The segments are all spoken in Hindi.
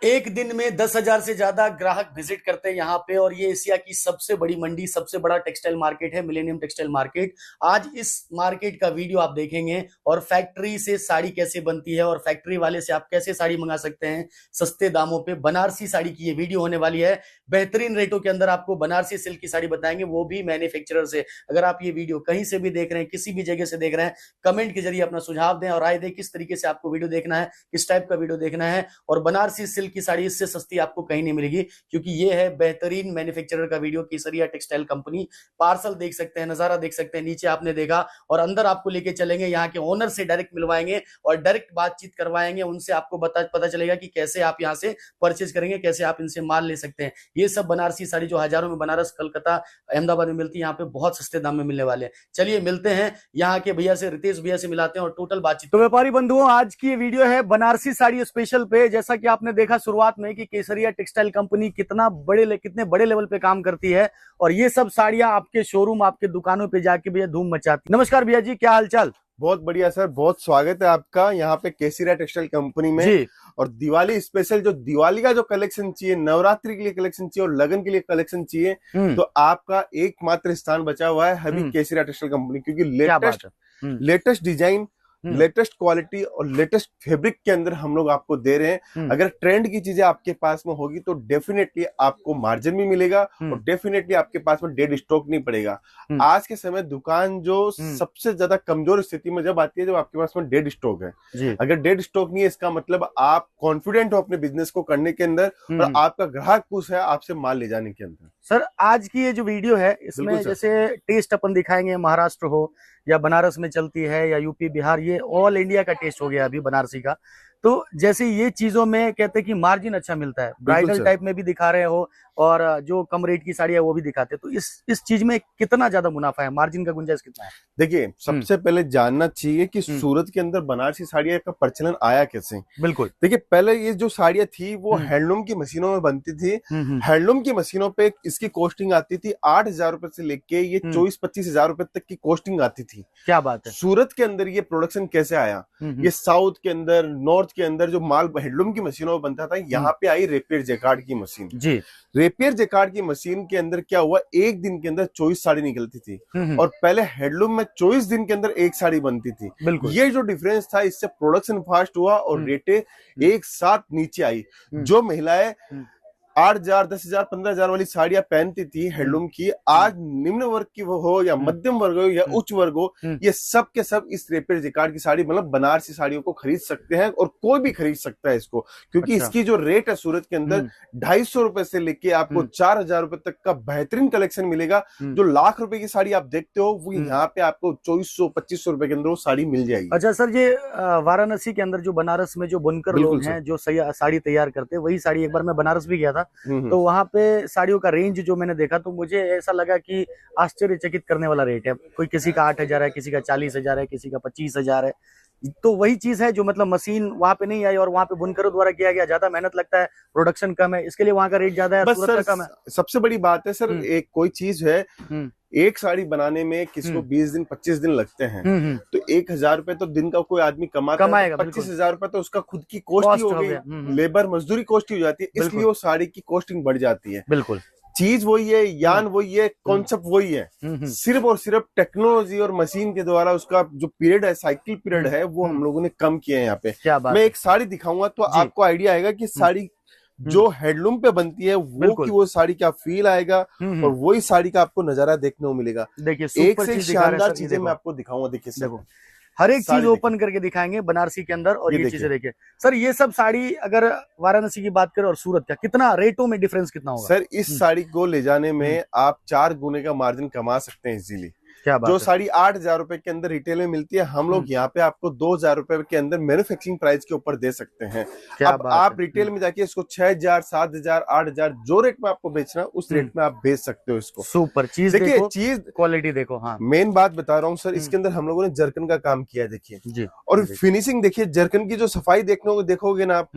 एक दिन में 10,000 से ज्यादा ग्राहक विजिट करते हैं यहाँ पे, और ये एशिया की सबसे बड़ी मंडी, सबसे बड़ा टेक्सटाइल मार्केट है, मिलेनियम टेक्सटाइल मार्केट। आज इस मार्केट का वीडियो आप देखेंगे, और फैक्ट्री से साड़ी कैसे बनती है और फैक्ट्री वाले से आप कैसे साड़ी मंगा सकते हैं सस्ते दामों पे। बनारसी साड़ी की ये वीडियो होने वाली है। बेहतरीन रेटों के अंदर आपको बनारसी सिल्क की साड़ी बताएंगे, वो भी मैन्युफैक्चरर से। अगर आप ये वीडियो कहीं से भी देख रहे हैं, किसी भी जगह से देख रहे हैं, कमेंट के जरिए अपना सुझाव दें और राय दें किस तरीके से आपको वीडियो देखना है, किस टाइप का वीडियो देखना है। और बनारसी सिल्क की साड़ी इससे सस्ती आपको कहीं नहीं मिलेगी, क्योंकि ये है बेहतरीन मैन्युफैक्चरर का वीडियो, केसरिया टेक्सटाइल कंपनी। पार्सल देख सकते हैं, नजारा देख सकते हैं, नीचे आपने देखा, और अंदर आपको लेके चलेंगे, यहाँ के ओनर से डायरेक्ट मिलवाएंगे और डायरेक्ट बातचीत करवाएंगे उनसे। आपको पता चलेगा कि कैसे आप यहाँ से परचेज करेंगे, कैसे आप इनसे माल ले सकते हैं। ये सब बनारसी साड़ी जो हजारों में बनारस, कलकत्ता, अहमदाबाद में मिलती है, यहाँ पे बहुत सस्ते दाम में मिलने वाले हैं। चलिए मिलते हैं यहाँ के भैया से, रितेश भैया से मिलाते हैं और टोटल बातचीत। तो व्यापारी बंधुओं, आज की ये वीडियो है बनारसी साड़ी स्पेशल पे। जैसा कि आपने देखा शुरुआत में कि केसरिया टेक्सटाइल कंपनी कितने बड़े लेवल पे काम करती है, और ये सब साड़ियां आपके शोरूम, आपके दुकानों पे जाके भैया धूम मचाती। नमस्कार भैया जी, क्या हालचाल? बहुत बढ़िया सर, बहुत स्वागत है आपका यहाँ पे केसरिया टेक्सटाइल कंपनी में जी। और दिवाली स्पेशल, जो दिवाली का जो कलेक्शन चाहिए, नवरात्रि के लिए कलेक्शन चाहिए और लगन के लिए कलेक्शन चाहिए, तो आपका एकमात्र स्थान बचा हुआ है अभी केसरिया टेक्सटाइल कंपनी, क्योंकि लेटेस्ट डिजाइन, लेटेस्ट क्वालिटी और लेटेस्ट फैब्रिक के अंदर हम लोग आपको दे रहे हैं। अगर ट्रेंड की चीजें आपके पास में होगी तो डेफिनेटली आपको मार्जिन भी मिलेगा और डेफिनेटली आपके पास में डेड स्टॉक नहीं पड़ेगा। आज के समय दुकान जो सबसे ज्यादा कमजोर स्थिति में जब आती है, जब आपके पास में डेड स्टॉक है। अगर डेड स्टॉक नहीं है, इसका मतलब आप कॉन्फिडेंट हो अपने बिजनेस को करने के अंदर और आपका ग्राहक खुश है आपसे माल ले जाने के अंदर। सर, आज की ये जो वीडियो है, इसमें जैसे टेस्ट अपन दिखाएंगे, महाराष्ट्र हो या बनारस में चलती है या यूपी बिहार, ये ऑल इंडिया का टेस्ट हो गया अभी बनारसी का। तो जैसे ये चीजों में कहते हैं कि मार्जिन अच्छा मिलता है, ब्राइडल टाइप में भी दिखा रहे हो और जो कम रेट की साड़ी है वो भी दिखाते हैं, तो इस चीज में कितना ज्यादा मुनाफा है, मार्जिन का गुंजाइश कितना है? देखिए, सबसे पहले जानना चाहिए कि सूरत के अंदर बनारसी साड़ियां का प्रचलन आया कैसे। बिल्कुल। देखिए, पहले ये जो साड़ियां थी वो हैंडलूम की मशीनों में बनती थी। हैंडलूम की मशीनों पे इसकी कॉस्टिंग आती थी 8,000 रुपए से लेके ये 24-25 हजार रुपए तक की कॉस्टिंग आती थी। क्या बात है। सूरत के अंदर ये प्रोडक्शन कैसे आया? ये साउथ के अंदर, नॉर्थ के अंदर जो माल हैंडलूम की मशीनों में बनता था, यहाँ पे आई रेपियर जैकार्ड की मशीन। जी। रेपियर जैकार्ड की मशीन के अंदर क्या हुआ, एक दिन के अंदर 24 साड़ी निकलती थी और पहले हैंडलूम में 24 दिन के अंदर एक साड़ी बनती थी। ये जो डिफरेंस था, इससे प्रोडक्शन फास्ट हुआ और रेटें एक साथ नीचे आई। जो महिलाएं 8,000, 10,000, 15,000 वाली साड़ियां पहनती थी हैंडलूम की, आज निम्न वर्ग की वो हो या मध्यम वर्ग हो या उच्च वर्ग हो, ये सब के सब इस रेपियर जैकार्ड की साड़ी, मतलब बनारसी साड़ियों को खरीद सकते हैं और कोई भी खरीद सकता है इसको, क्योंकि इसकी जो रेट है सूरत के अंदर 250 रुपए से लेके आपको 4,000 रुपए तक का बेहतरीन कलेक्शन मिलेगा। जो लाख रुपए की साड़ी आप देखते हो, वो यहाँ पे आपको 2400-2500 रुपए के अंदर वो साड़ी मिल जाएगी। अच्छा सर, ये वाराणसी के अंदर जो बनारस में जो बुनकर लोग हैं जो साड़ी तैयार करते हैं, वही साड़ी, एक बार मैं बनारस भी गया था तो वहां पे साड़ियों का रेंज जो मैंने देखा तो मुझे ऐसा लगा कि आश्चर्यचकित करने वाला रेट है। कोई किसी का 8,000 है, किसी का 40,000 है, किसी का 25,000 है। तो वही चीज है जो मतलब मशीन वहां पे नहीं आई और वहां पे बुनकरों द्वारा किया गया, ज्यादा मेहनत लगता है, प्रोडक्शन कम है, इसके लिए वहां का रेट ज्यादा है, सूरत का कम है। सबसे बड़ी बात है सर, एक कोई चीज है, एक साड़ी बनाने में किसी को 20 दिन 25 दिन लगते हैं, तो 1,000 रुपए तो दिन का कोई आदमी कमाएगा, 25,000 रुपए तो उसका खुद की कॉस्ट ही हो गई, लेबर मजदूरी कॉस्ट ही हो जाती है, इसलिए वो साड़ी की कॉस्टिंग बढ़ जाती है। बिल्कुल। चीज वही है, यान वही है, कॉन्सेप्ट वही है, सिर्फ और सिर्फ टेक्नोलॉजी और मशीन के द्वारा उसका जो पीरियड है, साइकिल पीरियड है, वो हम लोगों ने कम किया है यहाँ पे। मैं एक साड़ी दिखाऊंगा तो आपको आइडिया आएगा कि साड़ी जो हैंडलूम पे बनती है वो साड़ी का फील आएगा और वही साड़ी का आपको नजारा देखने को मिलेगा। देखिए, एक से शानदार चीजें मैं आपको दिखाऊंगा। देखिए, देखो, हर एक चीज ओपन करके दिखाएंगे बनारसी के अंदर, और ये चीजें देखिए सर। ये सब साड़ी अगर वाराणसी की बात करें और सूरत का, कितना रेटों में डिफरेंस कितना होगा सर? इस साड़ी को ले जाने में आप 4 गुने का मार्जिन कमा सकते हैं इजीली। जो साड़ी 8,000 रुपए के अंदर रिटेल में मिलती है, हम लोग यहाँ पे आपको 2,000 रुपए के अंदर मैन्युफैक्चरिंग प्राइस के ऊपर दे सकते हैं। अब आप रिटेल में जाके इसको 6,000, 7,000, 8,000 जो रेट में आपको बेचना है उस रेट में आप बेच सकते हो इसको। सुपर चीज। देखिए, चीज क्वालिटी देखो। हाँ, मेन बात बता रहा हूँ सर, इसके अंदर हम लोगों ने जर्कन का काम किया है, देखिए, और फिनिशिंग देखिए, जर्कन की जो सफाई देखोगे ना आप,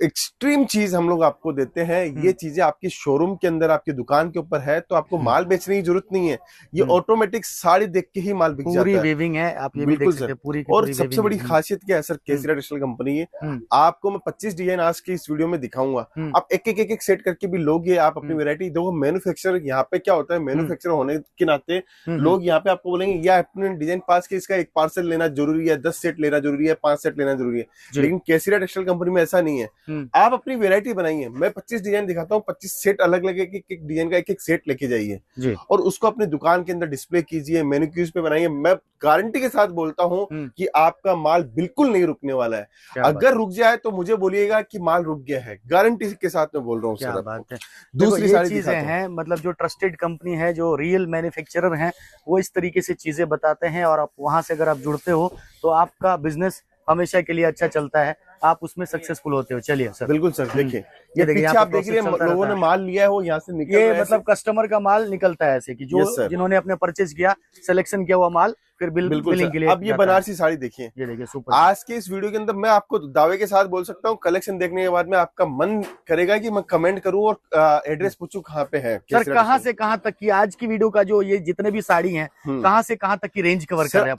एक्सट्रीम चीज हम लोग आपको देते हैं। ये चीजें आपकी शोरूम के अंदर, आपकी दुकान के ऊपर है, तो आपको माल बेचने की जरूरत नहीं है। ये ऑटोमेटिक साड़ी देख के ही माल बिक जाता है। पूरी वेविंग है, आप ये भी देख सकते हैं पूरी की और पूरी सबसे बड़ी खासियत क्या है सर, केसरिया टेक्सटाइल कंपनी है, आपको मैं 25 डिजाइन आज के इस वीडियो में दिखाऊंगा। आप एक सेट करके भी लोगे, आप अपनी वैरायटी देखो। मैन्युफैक्चर यहाँ पे क्या होता है, मैन्युफैक्चर होने के नाते लोग यहाँ पे आपको बोलेंगे या अपने डिजाइन पास के इसका एक पार्सल लेना जरूरी है, 10 सेट लेना जरूरी है, 5 सेट लेना जरूरी है। लेकिन केसरिया टेक्सटाइल कंपनी में ऐसा नहीं है। आप अपनी वैरायटी बनाइए, मैं 25 डिजाइन दिखाता हूँ, 25 सेट अलग लगे, एक डिजाइन का एक सेट लेके जाइए और उसको अपनी दुकान के अंदर डिस्प्ले कीजिए, मैनिक्यूज पे बनाइए। मैं गारंटी के साथ बोलता हूँ कि आपका माल बिल्कुल नहीं रुकने वाला है। अगर रुक जाए तो मुझे बोलिएगा कि माल रुक गया है, गारंटी के साथ मैं बोल रहा हूँ सर। क्या बात है। दूसरी सारी चीजें हैं, मतलब जो ट्रस्टेड कंपनी है, जो रियल मैन्युफैक्चरर हैं, वो इस तरीके से चीजें बताते हैं और आप वहां से अगर आप जुड़ते हो तो आपका बिजनेस हमेशा के लिए अच्छा चलता है, आप उसमें सक्सेसफुल होते हो। चलिए सर। बिल्कुल सर, देखिए ये देखिए, आप देख रहे हैं लोगों ने माल लिया है, वो यहाँ से निकल ये मतलब कस्टमर का माल निकलता है ऐसे कि जो जिन्होंने अपने परचेज किया, सिलेक्शन किया हुआ माल फिर बिलिंग के लिए। अब ये बनारसी साड़ी देखिए, ये देखिए सुपर। आज के इस वीडियो के अंदर मैं आपको दावे के साथ बोल सकता हूँ, कलेक्शन देखने के बाद में आपका मन करेगा कि मैं कमेंट करूं और एड्रेस पूछूं कहाँ पे है। सर कहाँ से कहाँ तक की आज की वीडियो का जो ये जितने भी साड़ी हैं, कहाँ से कहाँ तक की रेंज कवर कर रहे हैं?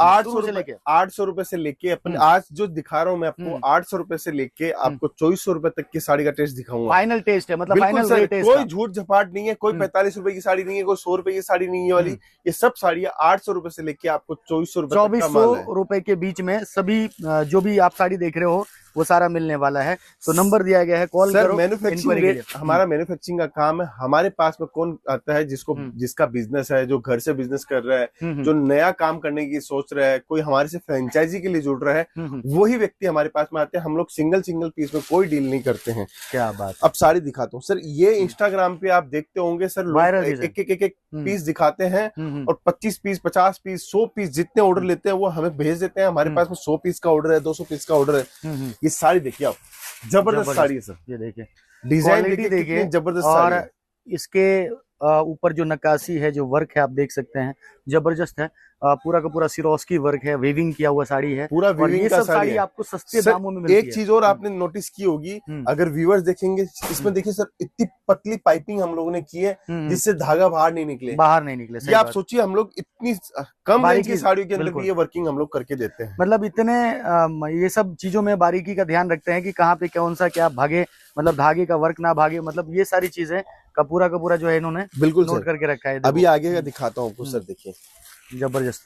800 रुपए से लेके अपन आज जो दिखा रहा हूँ मैं आपको, 800 रुपए से लेके आपको 2400 रुपए तक की साड़ी का टेस्ट दिखाऊंगा। फाइनल टेस्ट है, मतलब फाइनल रेट है, कोई झूठ झपाट नहीं है, कोई 45 रुपए की साड़ी नहीं है, कोई 100 रुपए की साड़ी नहीं है वाली। ये सब साड़ियाँ 800 रुपए से लेके आपको 2400 रुपए, 2400 रुपए के बीच में सभी जो भी आप साड़ी देख रहे हो वो सारा मिलने वाला है। तो नंबर दिया गया है, कॉल करो। मैन्युफैक्चरिंग रेट, हमारा मैन्युफैक्चरिंग का काम है। हमारे पास में कौन आता है जिसका बिजनेस है, जो घर से बिजनेस कर रहा है, जो नया काम करने की सोच रहा है, कोई हमारे से फ्रेंचाइजी के लिए जुड़ रहा है, वही व्यक्ति हमारे पास में आते हैं। हम लोग सिंगल पीस में कोई डील नहीं करते हैं। क्या बात। अब साड़ी दिखाता हूँ सर, ये इंस्टाग्राम पे आप देखते होंगे सर, लोग एक पीस दिखाते हैं और 25 पीस, 50 पीस, 100 पीस जितने ऑर्डर लेते हैं वो हमें भेज देते हैं। हमारे पास में 100 पीस का ऑर्डर है, 200 पीस का ऑर्डर है। ये साड़ी देखिए आप, जबरदस्त साड़ी है सर। ये देखिए डिजाइन देखिए, जबरदस्त साड़ी है। इसके ऊपर जो नक्काशी है, जो वर्क है, आप देख सकते हैं, जबरदस्त है। पूरा का पूरा सिरोस्की वर्क है, वेविंग किया हुआ साड़ी है, पूरा और ये सब साड़ी आपको सस्ते दामों में मिलती है। एक चीज और आपने नोटिस की होगी, अगर व्यूअर्स देखेंगे, इसमें देखिए सर, इतनी पतली पाइपिंग हम लोगों ने की है जिससे धागा बाहर नहीं निकले। ये आप सोचिए, हम लोग इतनी कम रेंज की साड़ियों के अंदर भी ये वर्किंग हम लोग करके देते हैं। मतलब इतने ये सब चीजों में बारीकी का ध्यान रखते हैं कि कहाँ पे कौन सा क्या भागे, मतलब धागे का वर्क ना भागे, मतलब ये सारी चीजें का पूरा जो है इन्होंने बिल्कुल नोट करके रखा है। अभी आगे का दिखाता हूँ आपको सर, देखिए जबरदस्त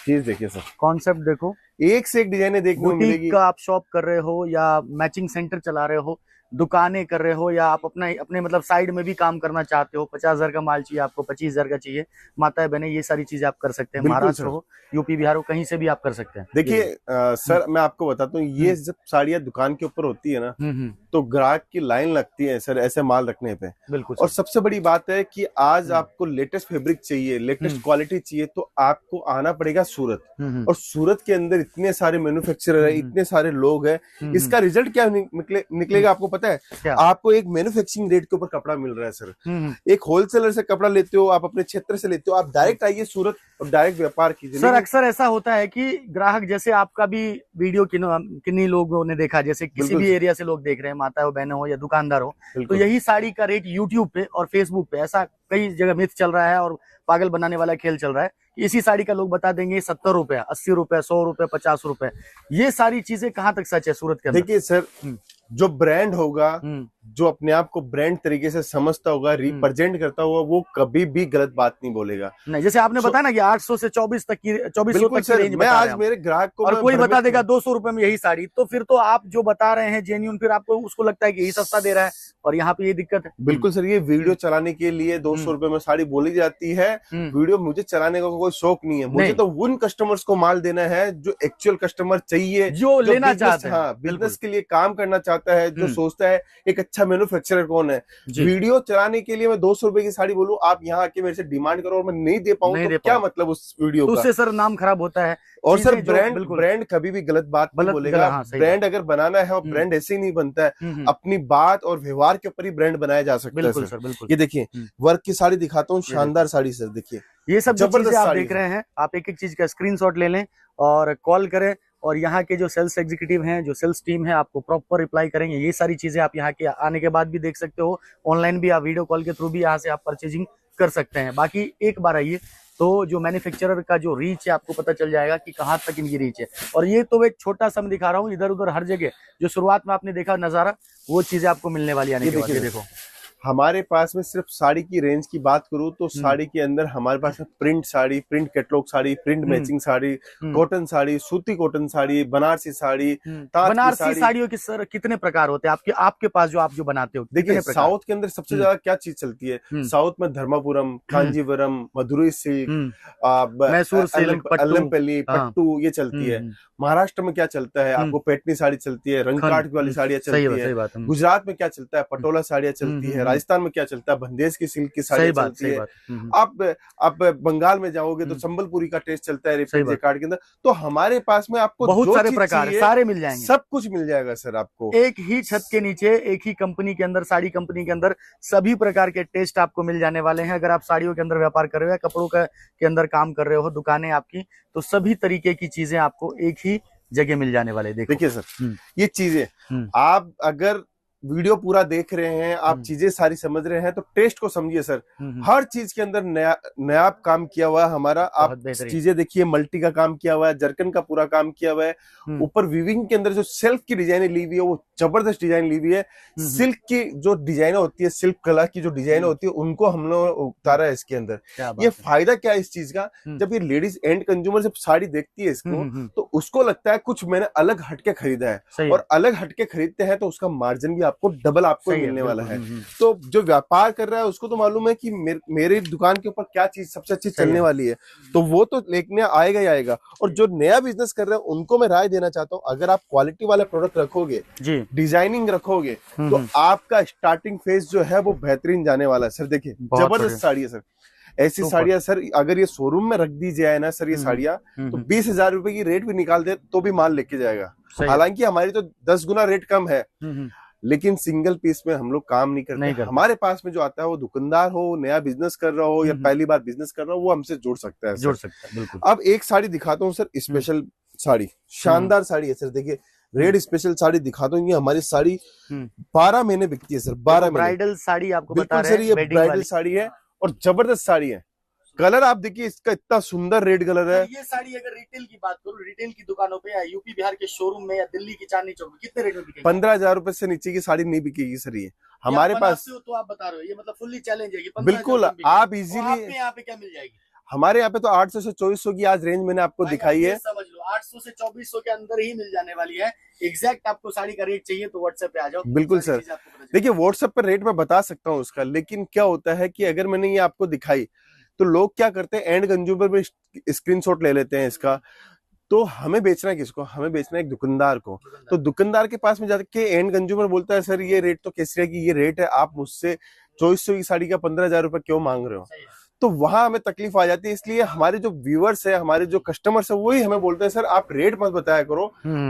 चीज देखिए सर, कॉन्सेप्ट देखो, एक से एक डिजाइने देखने को मिलेगी। का आप शॉप कर रहे हो या मैचिंग सेंटर चला रहे हो, दुकानें कर रहे हो, या आप अपने मतलब साइड में भी काम करना चाहते हो, 50,000 का माल चाहिए आपको, 25,000 का चाहिए, माता बहने, ये सारी चीजें आप कर सकते हैं। महाराष्ट्र हो, यूपी बिहार हो, कहीं से भी आप कर सकते हैं। देखिए सर, मैं आपको बताता हूँ, ये जब साड़ियाँ दुकान के ऊपर होती है ना, तो ग्राहक की लाइन लगती है सर ऐसे माल रखने पे। बिल्कुल। और सबसे बड़ी बात है कि आज आपको लेटेस्ट फैब्रिक चाहिए, लेटेस्ट क्वालिटी चाहिए, तो आपको आना पड़ेगा सूरत। और सूरत के अंदर इतने सारे मैन्युफैक्चरर है, इतने सारे लोग हैं, इसका रिजल्ट क्या निकलेगा आपको पता है? आपको एक मैन्युफैक्चरिंग रेट के ऊपर कपड़ा मिल रहा है सर। एक होलसेलर से कपड़ा लेते हो, आप अपने क्षेत्र से लेते हो, आप डायरेक्ट आइए सूरत और डायरेक्ट व्यापार कीजिए। सर अक्सर ऐसा होता है कि ग्राहक, जैसे आपका भी वीडियो किन्हीं लोगों ने देखा, जैसे किसी भी एरिया से लोग देख रहे हैं, माता हो, बहन हो या दुकानदार हो, तो यही साड़ी का रेट यूट्यूब पे और फेसबुक पे ऐसा कई जगह मिथ चल रहा है और पागल बनाने वाला खेल चल रहा है कि इसी साड़ी का लोग बता देंगे 70 रुपए, 80 रुपए, 100 रुपए, 50 रुपए। ये सारी चीजें कहाँ तक सच है सूरत के अंदर? देखिए सर, जो ब्रांड होगा, जो अपने आप को ब्रांड तरीके से समझता होगा, रिप्रेजेंट करता होगा, वो कभी भी गलत बात नहीं बोलेगा। नहीं, जैसे आपने बताया ना कि 800 से 24 तक की, 2400 तक की रेंज मैं आज मेरे ग्राहक को, और कोई बता देगा 200 रुपए में यही साड़ी, तो फिर तो आप जो बता रहे हैं जेन्युइन, फिर आपको उसको लगता है कि यही सस्ता दे रहा है, और यहाँ पे ये दिक्कत है। बिल्कुल सर, ये वीडियो चलाने के लिए 200 रुपए में साड़ी बोली जाती है। वीडियो मुझे चलाने का कोई शौक नहीं है, मुझे तो उन कस्टमर्स को माल देना है जो एक्चुअल कस्टमर चाहिए, जो लेना चाहते हैं, बिजनेस के लिए काम करना चाहता है, जो सोचता है एक अच्छा मैन्युफैक्चरर कौन है। वीडियो चलाने के लिए मैं 200 रुपए की साड़ी बोलूं, आप यहाँ आके मेरे से डिमांड करो और मैं नहीं दे पाऊं, तो क्या मतलब उस वीडियो का? उससे सर नाम खराब होता है। और सर ब्रांड कभी भी गलत बात नहीं बोलेगा। ब्रांड अगर बनाना है, और ब्रांड ऐसे ही नहीं बनता है, अपनी बात और व्यवहार के ऊपर ही ब्रांड बनाया जा सकता है सर। ये देखिए वर्क की साड़ी दिखाता हूँ, शानदार साड़ी सर, देखिए ये सब जो चीजें आप देख रहे हैं, आप एक एक चीज का स्क्रीनशॉट ले लें और कॉल करें और यहाँ के जो सेल्स एग्जीक्यूटिव हैं, जो सेल्स टीम है, आपको प्रॉपर रिप्लाई करेंगे। ये सारी चीजें आप यहाँ के आने के बाद भी देख सकते हो, ऑनलाइन भी आप वीडियो कॉल के थ्रू भी यहाँ से आप परचेजिंग कर सकते हैं। बाकी एक बार आइए तो जो मैन्युफैक्चरर का जो रीच है आपको पता चल जाएगा कि कहाँ तक इनकी रीच है। और ये तो एक छोटा सा मैं दिखा रहा हूँ, इधर उधर हर जगह जो शुरुआत में आपने देखा नजारा, वो चीजें आपको मिलने वाली आने के बाद। देखो हमारे पास में सिर्फ साड़ी की रेंज की बात करूं तो साड़ी के अंदर हमारे पास में print sari, print catalogue sari, print matching sari, cotton sari, सूती कॉटन साड़ी, बनारसी साड़ी, बनारसी साड़ियों के सर कितने प्रकार होते हैं आपके पास जो आप जो बनाते हो? देखिए साउथ के अंदर सबसे ज्यादा क्या चीज चलती है? साउथ में धर्मापुरम, कांजीवरम, मदुरई सिल्क, मैसूर सिल्क, अल्लमपल्ली, पट्टू, ये चलती है। महाराष्ट्र में क्या चलता है? आपको पैठनी साड़ी चलती है, रंगकाट वाली साड़ियाँ चलती है। गुजरात में क्या चलता है? पटोला साड़ियाँ चलती है। राजस्थान में क्या चलता है? बंदेज की सिल्क की साड़ी चलती है। आप बंगाल में जाओगे तो संबलपुरी का टेस्ट चलता है कार्ड के अंदर। तो हमारे पास में आपको बहुत सारे प्रकार सारे मिल जाएंगे, सब कुछ मिल जाएगा सर आपको एक ही छत के नीचे, एक ही कंपनी के अंदर, साड़ी कंपनी के अंदर सभी प्रकार के टेस्ट आपको मिल जाने वाले हैं। अगर आप साड़ियों के अंदर व्यापार कर रहे हो या कपड़ों के अंदर काम कर रहे हो, दुकानें आपकी, तो सभी तरीके की चीजें आपको एक ही जगह मिल जाने वाले। देखिए सर, ये चीजें आप अगर वीडियो पूरा देख रहे हैं, आप चीजें सारी समझ रहे हैं, तो टेस्ट को समझिए सर। हर चीज के अंदर नया काम किया हुआ है हमारा। आप चीजें देखिए, मल्टी का काम किया हुआ है, जरकन का पूरा काम किया हुआ है। ऊपर वीविंग के अंदर जो सेल्फ की डिजाइन ली हुई है, वो जबरदस्त डिजाइन ली हुई है। सिल्क की जो डिजाइन होती है, सिल्क कला की जो डिजाइन होती है, उनको हम लोग उतारा है इसके अंदर। ये फायदा क्या है इस चीज का? जब ये लेडीज एंड कंज्यूमर जब साड़ी देखती है इसको, तो उसको लगता है कुछ मैंने अलग हटके खरीदा है, और अलग हटके खरीदते हैं तो उसका मार्जिन भी आपको डबल आपको मिलने वाला है। तो जो व्यापार कर रहा है उसको तो मालूम है कि मेरी दुकान के ऊपर क्या चीज सबसे अच्छी चलने वाली है, तो वो तो लेने आएगा ही आएगा। और जो नया बिजनेस कर रहे हैं उनको मैं राय देना चाहता हूँ, अगर आप क्वालिटी वाला प्रोडक्ट रखोगे, डिजाइनिंग रखोगे, तो आपका स्टार्टिंग फेज जो है वो बेहतरीन जाने वाला है। सर देखिए, जबरदस्त साड़ी है सर। ऐसी साड़ियां सर अगर ये शोरूम में रख दी जाए ना सर, ये साड़ियां तो 20,000 रुपए की रेट भी निकाल दे तो भी माल लेके जाएगा। हालांकि हमारी तो 10 गुना रेट कम है, लेकिन सिंगल पीस में हम लोग काम नहीं करते। हमारे पास में जो आता है वो दुकानदार हो, नया बिजनेस कर रहा हो या पहली बार बिजनेस कर रहा हो, वो हमसे जुड़ सकता है। बिल्कुल। अब एक साड़ी दिखाता हूँ सर, स्पेशल साड़ी, शानदार साड़ी है सर। देखिए रेड स्पेशल साड़ी दिखा दूंगी। हमारी साड़ी 12 महीने बिकती है सर, 12 महीने। ब्राइडल साड़ी आपको बता रहे हैं, सर ये ब्राइडल साड़ी है और जबरदस्त साड़ी है। कलर आप देखिए, इसका इतना सुंदर रेड कलर है। ये साड़ी अगर रिटेल की बात करूं, रिटेल की दुकानों पे या यूपी बिहार के शोरूम में या दिल्ली की चांदनी चौक में कितने रेट में बिकेगी? 15,000 रुपए से नीचे की साड़ी नहीं बिकेगी सर। ये हमारे पास तो आप बता रहे हो, ये मतलब फुल्ली चैलेंज है। बिल्कुल, आप इजीली यहाँ पे क्या मिल जाएगी? हमारे यहाँ पे तो 800 से 2400 की आज रेंज मैंने आपको दिखाई है। समझ लो 800 से 2400 के अंदर ही मिल जाने वाली है। एग्जैक्ट आपको साड़ी का रेट चाहिए तो व्हाट्सएप पे आ जाओ। बिल्कुल सर, देखिए व्हाट्सएप पे रेट मैं बता सकता हूँ उसका, लेकिन क्या होता है कि अगर मैंने ये आपको दिखाई तो लोग क्या करते हैं, एंड कंज्यूमर में स्क्रीनशॉट ले लेते हैं इसका। तो हमें बेचना है किसको? हमें बेचना है एक दुकानदार को। तो दुकानदार के पास में जाके एंड कंज्यूमर बोलता है सर ये रेट तो केसरिया की ये रेट है, आप मुझसे 2400 की साड़ी का 15,000 रुपए क्यों मांग रहे हो? तो वहां हमें तकलीफ आ जाती है। इसलिए हमारे जो व्यूअर्स है, हमारे जो कस्टमर्स है, वही हमें बोलते हैं सर आप रेट मत बताया करो,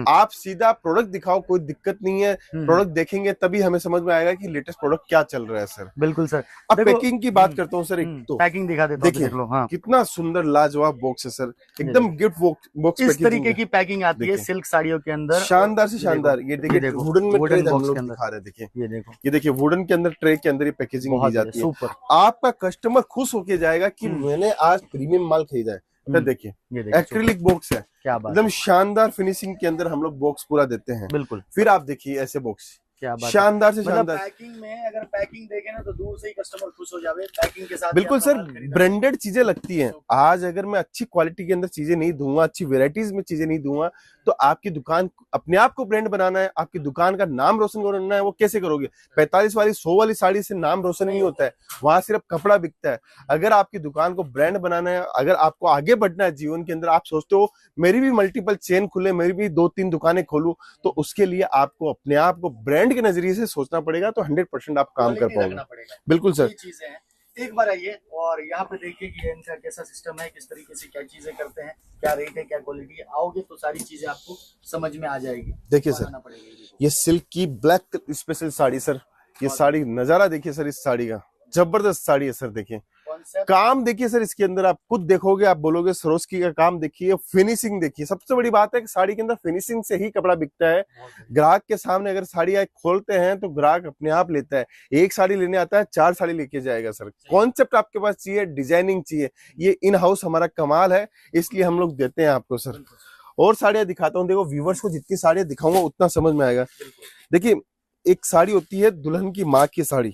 आप सीधा प्रोडक्ट दिखाओ, कोई दिक्कत नहीं है। प्रोडक्ट देखेंगे तभी हमें समझ में आएगा कि लेटेस्ट प्रोडक्ट क्या चल रहा है सर। बिल्कुल सर। अब पैकिंग की बात करता हूँ सर, एक तो पैकिंग दिखा देता हूं, देखिए कितना सुंदर लाजवाब बॉक्स है सर, एकदम गिफ्ट बॉक्स। इस तरीके की पैकिंग आती है सिल्क साड़ियों के अंदर, शानदार से शानदार। ये देखिए वुडन में ट्रे हम लोग दिखा रहे हैं। देखिए ये देखिए वुडन के अंदर ट्रे के अंदर ये पैकेजिंग दी जाती है। आपका कस्टमर खुश होके जाएगा कि मैंने आज प्रीमियम माल खरीदा है। देखिए एक्रिलिक बॉक्स है, एकदम शानदार फिनिशिंग के अंदर हम लोग बॉक्स पूरा देते हैं। बिल्कुल। फिर आप देखिए ऐसे बॉक्स, क्या बात शानदार से शानदार। पैकिंग में अगर पैकिंग देखें ना तो दूर से ही कस्टमर खुश हो जावे पैकिंग के साथ। बिल्कुल सर, ब्रांडेड चीजें लगती हैं। आज अगर मैं अच्छी क्वालिटी के अंदर चीजें नहीं दूंगा, अच्छी वेराइटीज में चीजें नहीं दूंगा, तो आपकी दुकान अपने आप को ब्रांड बनाना है, आपकी दुकान का नाम रोशन करना है, वो कैसे करोगे? 45 वाली 100 वाली साड़ी से नाम रोशन नहीं होता है, वहां सिर्फ कपड़ा बिकता है। अगर आपकी दुकान को ब्रांड बनाना है, अगर आपको आगे बढ़ना है जीवन के अंदर, आप सोचते हो मेरी भी मल्टीपल चेन खुले, मेरी भी 2-3 दुकानें खोलूं, तो उसके लिए आपको अपने आप को ब्रांड के नजरिए से सोचना पड़ेगा, तो 100% आप काम कर पाओगे। बिल्कुल सर। चीजें हैं, एक बार आइए और यहाँ पे देखिए कि इनका कैसा सिस्टम है, किस तरीके से क्या चीजें करते हैं, क्या रेट है, क्या क्वालिटी है। आओगे तो सारी चीजें आपको समझ में आ जाएगी। देखिए सर, ये सिल्क की ब्लैक स्पेशल साड़ी सर, ये साड़ी नजारा देखिए सर, इस साड़ी का जबरदस्त साड़ी है सर। देखिए काम देखिए सर, इसके अंदर आप खुद देखोगे, आप बोलोगे सरोस्की का काम देखिए, फिनिशिंग देखिए। सबसे बड़ी बात है कि साड़ी के अंदर फिनिशिंग से ही कपड़ा बिकता है। ग्राहक के सामने अगर साड़ी आप खोलते हैं तो ग्राहक अपने आप लेता है। एक साड़ी लेने आता है, 4 साड़ी लेके जाएगा सर। कॉन्सेप्ट आपके पास चाहिए, डिजाइनिंग चाहिए, ये इन हाउस हमारा कमाल है, इसलिए हम लोग देते हैं आपको सर। और साड़ियां दिखाता हूँ, देखो व्यूवर्स को जितनी साड़ियां दिखाऊंगा उतना समझ में आएगा। देखिए एक साड़ी होती है दुल्हन की माँ की साड़ी,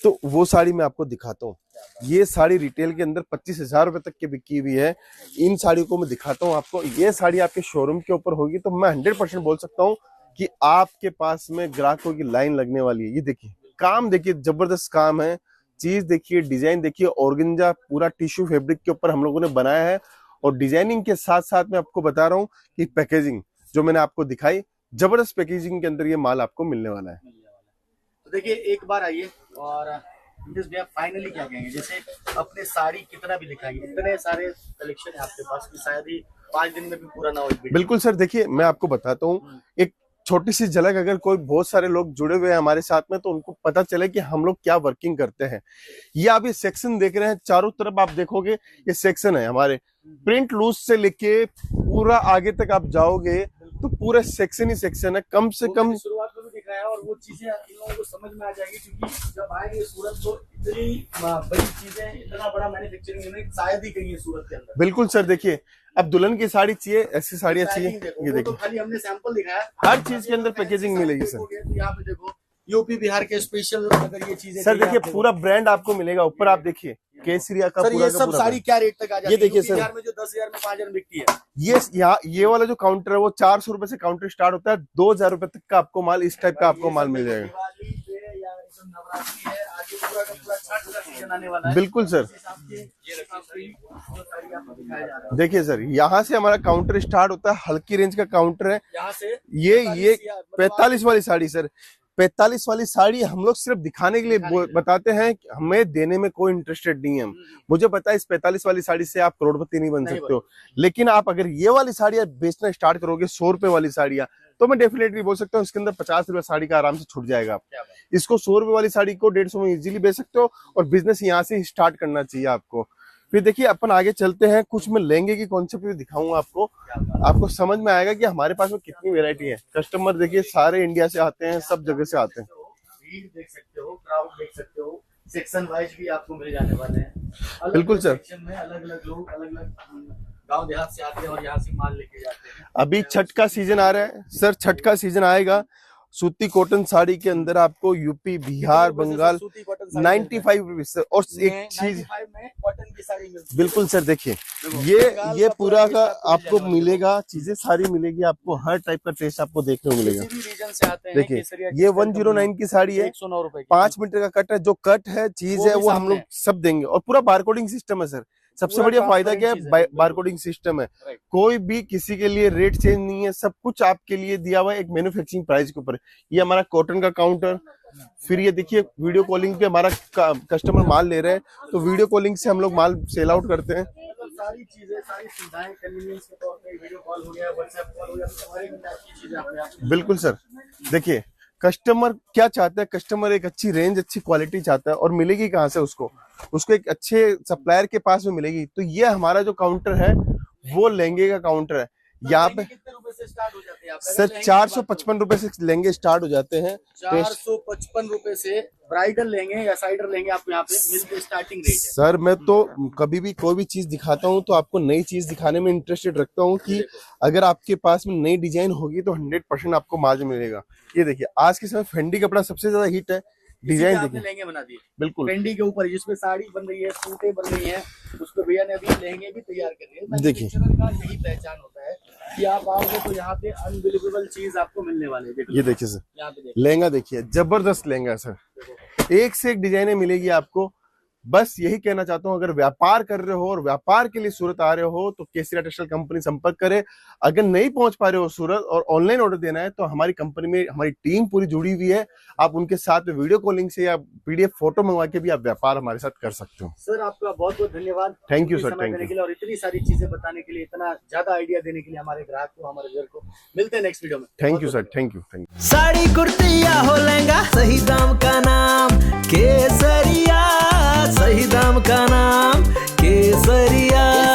तो वो साड़ी मैं आपको दिखाता हूँ। ये साड़ी रिटेल के अंदर 25,000 रुपए तक की बिकी हुई है। इन साड़ियों को मैं दिखाता हूँ आपको। ये साड़ी आपके शोरूम के ऊपर होगी तो मैं 100% बोल सकता हूँ कि आपके पास में ग्राहकों की लाइन लगने वाली है। ये देखिए काम, देखिए जबरदस्त काम है, चीज देखिए, डिजाइन देखिए। ऑर्गेन्जा पूरा टिश्यू फैब्रिक के ऊपर हम लोगों ने बनाया है, और डिजाइनिंग के साथ साथ मैं आपको बता रहा हूँ कि पैकेजिंग जो मैंने आपको दिखाई, जबरदस्त पैकेजिंग के अंदर ये माल आपको मिलने वाला है। तो देखिए एक बार आइए और फाइनली क्या कहेंगे, जैसे अपने साड़ी कितना भी दिखाएंगे, इतने सारे कलेक्शन है आपके पास कि शायद ही 5 दिन में भी पूरा ना हो। बिल्कुल सर, देखिए मैं आपको बताता हूँ एक छोटी सी झलक। अगर कोई बहुत सारे लोग जुड़े हुए हैं हमारे साथ में तो उनको पता चले कि हम लोग क्या वर्किंग करते हैं। ये आप ये सेक्शन देख रहे हैं, चारों तरफ आप देखोगे ये सेक्शन है हमारे। प्रिंट लूज से लेके पूरा आगे तक आप जाओगे तो पूरा सेक्शन ही सेक्शन है। कम से कम शुरुआत में भी दिखाया और वो चीजें इन लोगों को समझ में आ जाएगी, क्योंकि जब आएंगे सूरत तो इतनी बड़ी चीजें, इतना बड़ा मैन्युफैक्चरिंग यूनिट शायद ही कहीं है सूरत के अंदर। बिल्कुल सर, देखिए अब दुल्हन की साड़ी चाहिए, ऐसी साड़ियाँ चाहिए, ये देखिए तो खाली हमने सैंपल दिखाया, हर चीज के अंदर पैकेजिंग मिलेगी सर। यहाँ पे देखो यूपी बिहार के स्पेशल अगर ये चीजें सर देखिए पूरा ब्रांड आपको मिलेगा। ऊपर आप देखिए केसरिया का सर, पूरा ये सब साड़ी क्या रेट तक आ जाती है? ये देखिए सर, बिहार में जो 10,000 में 5,000 में बिकती है, ये वाला जो काउंटर है वो 400 रुपए से काउंटर स्टार्ट होता है। 2,000 रुपए तक का आपको माल, इस टाइप का आपको माल मिल जाएगा। बिल्कुल सर, देखिए सर यहाँ से हमारा काउंटर स्टार्ट होता है, हल्की रेंज का काउंटर है यहाँ से। ये 45 वाली साड़ी सर, 45 वाली साड़ी हम लोग सिर्फ दिखाने के लिए बताते हैं, हमें देने में कोई इंटरेस्टेड नहीं है। मुझे पता है इस 45 वाली साड़ी से आप करोड़पति नहीं बन सकते हो, लेकिन आप अगर ये वाली साड़ियाँ बेचना स्टार्ट करोगे 100 रुपए वाली साड़ियाँ, तो मैं डेफिनेटली बोल सकता हूँ इसके अंदर 50 रुपए साड़ी का आराम से छूट जाएगा। इसको 100 रुपए वाली साड़ी को 150 में इजीली बेच सकते हो, और बिजनेस यहाँ से स्टार्ट करना चाहिए आपको। फिर देखिए अपन आगे चलते हैं, कुछ मैं लहंगे की कॉन्सेप्ट भी दिखाऊंगा आपको समझ में आएगा कि हमारे पास में कितनी वैरायटी है। कस्टमर देखिए सारे इंडिया से आते हैं, सब जगह से आते हैं। भीड़ देख सकते हो, क्राउड देख सकते हो, सेक्शन वाइज भी आपको मिल जाने वाले हैं। बिल्कुल सर, सेक्शन में अलग अलग लोग अलग अलग गांव देहात से आते हैं और यहाँ से माल लेके जाते हैं। अभी छठ का सीजन आ रहा है सर, छठ का सीजन आएगा। सूती कॉटन साड़ी के अंदर आपको UP Bihar Bengal 95 rupees sir. और एक चीज कॉटन की साड़ी मिलती है। बिल्कुल सर, देखिए ये पूरा का आपको मिलेगा, चीजें सारी मिलेगी आपको, हर टाइप का टेस्ट आपको देखने को मिलेगा। देखिए ये 109 की साड़ी है, 109 रुपए, 5 मीटर का कट है। जो कट है चीज है वो हम लोग सब देंगे, और पूरा बारकोडिंग सिस्टम है सर। सबसे बढ़िया फायदा क्या है, बारकोडिंग सिस्टम है। कोई भी किसी के लिए रेट चेंज नहीं है, सब कुछ आपके लिए दिया हुआ है एक मैन्युफैक्चरिंग प्राइस के ऊपर। ये हमारा कॉटन का काउंटर। फिर ये देखिए वीडियो कॉलिंग पे हमारा कस्टमर माल ले रहे हैं, तो वीडियो कॉलिंग से हम लोग माल सेल आउट करते हैं। सारी चीजें, सारी सुविधाएं कन्वीनियंस के तौर पे, वीडियो कॉल हो गया, व्हाट्सएप कॉल हो गया, सारी चीजें आपको। बिल्कुल सर, देखिए कस्टमर क्या चाहता है, कस्टमर एक अच्छी रेंज, अच्छी क्वालिटी चाहता है, और मिलेगी कहाँ से उसको एक अच्छे सप्लायर के पास में मिलेगी। तो ये हमारा जो काउंटर है वो लहंगे का काउंटर है। यहाँ पे कितने रुपए से स्टार्ट हो जाते हैं सर? 455 रुपए से लहंगे स्टार्ट हो जाते हैं। 455 रुपए से ब्राइडल लेंगे या साइडर लेंगे, आपको यहाँ पे मिलते स्टार्टिंग रेट है। सर मैं तो कभी भी कोई भी चीज दिखाता हूँ तो आपको नई चीज दिखाने में इंटरेस्टेड रखता हूँ कि अगर आपके पास में नई डिजाइन होगी तो 100% आपको मार्जिन मिलेगा। ये देखिए आज के समय फेंडी कपड़ा सबसे ज्यादा हिट है। डिजाइन देखिए, लहंगे बना दिए बिल्कुल फेंडी के ऊपर, जिसपे साड़ी बन रही है, सूटें बन रही हैं, उसको भैया ने अभी लहंगे भी तैयार कर दिए। देखिए यही पहचान होता है कि आप आओगे तो यहाँ पे अनबिलीवेबल चीज आपको मिलने वाले हैं। ये देखिए सर, यहाँ पे लहंगा देखिए, जबरदस्त लहंगा सर, एक से एक डिजाइने मिलेगी आपको। बस यही कहना चाहता हूँ, अगर व्यापार कर रहे हो और व्यापार के लिए सूरत आ रहे हो तो केसरिया टेक्सटाइल कंपनी संपर्क करें। अगर नहीं पहुंच पा रहे हो सूरत और ऑनलाइन ऑर्डर देना है तो हमारी कंपनी में हमारी टीम पूरी जुड़ी हुई है। आप उनके साथ वीडियो कॉलिंग से या पीडीएफ फोटो मंगवा के भी आप व्यापार हमारे साथ कर सकते हो। सर आपका बहुत बहुत धन्यवाद, thank you sir, thank you, और इतनी सारी चीजें बताने के लिए, इतना ज्यादा आइडिया देने के लिए हमारे ग्राहक को, हमारे व्यूअर को। मिलते हैं नेक्स्ट वीडियो में। Thank you sir, thank you, thank you. Sari kurti या हो लहंगा, सही दाम का नाम केसरिया, सही दाम का नाम केसरिया।